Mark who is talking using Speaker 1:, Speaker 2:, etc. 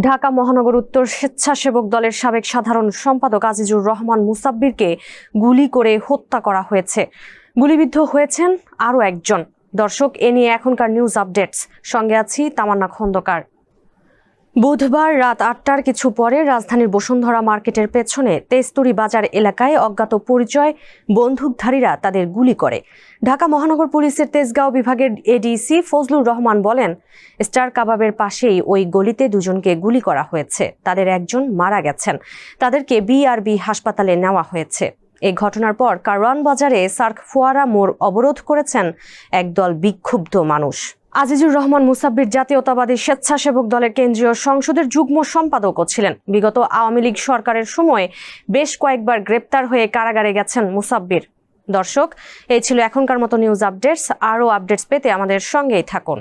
Speaker 1: ঢাকা মহানগর উত্তর স্বেচ্ছাসেবক দলের সাবেক সাধারণ সম্পাদক আজিজুর রহমান মুসাব্বিরকে গুলি করে হত্যা করা হয়েছে। গুলিবিদ্ধ হয়েছেন আরও একজন। দর্শক, এ নিয়ে এখনকার নিউজ আপডেটস, সঙ্গে আছি তামান্না খন্দকার। বুধবার রাত ৮টার কিছু পরে রাজধানীর বসুন্ধরা মার্কেটের পেছনে তেস্তুরি বাজার এলাকায় অজ্ঞাত পরিচয় বন্দুকধারীরা তাদের গুলি করে। ঢাকা মহানগর পুলিশের তেজগাঁও বিভাগের এডিসি ফজলুর রহমান বলেন, স্টার কাবাবের পাশেই ওই গলিতে দুজনকে গুলি করা হয়েছে। তাদের একজন মারা গেছেন। তাদেরকে বিআরবি হাসপাতালে নেওয়া হয়েছে। এই ঘটনার পর কারওয়ান বাজারে সার্ক ফোয়ারা মোড় অবরোধ করেছেন একদল বিক্ষুব্ধ মানুষ। আজিজুর রহমান মুসাব্বির জাতীয়তাবাদী স্বেচ্ছাসেবক দলের কেন্দ্রীয় সংসদের যুগ্ম সম্পাদকও ছিলেন। বিগত আওয়ামী লীগ সরকারের সময় বেশ কয়েকবার গ্রেপ্তার হয়ে কারাগারে গেছেন মুসাব্বির। দর্শক, এই ছিল এখনকার মতো নিউজ আপডেটস। আরও আপডেটস পেতে আমাদের সঙ্গেই থাকুন।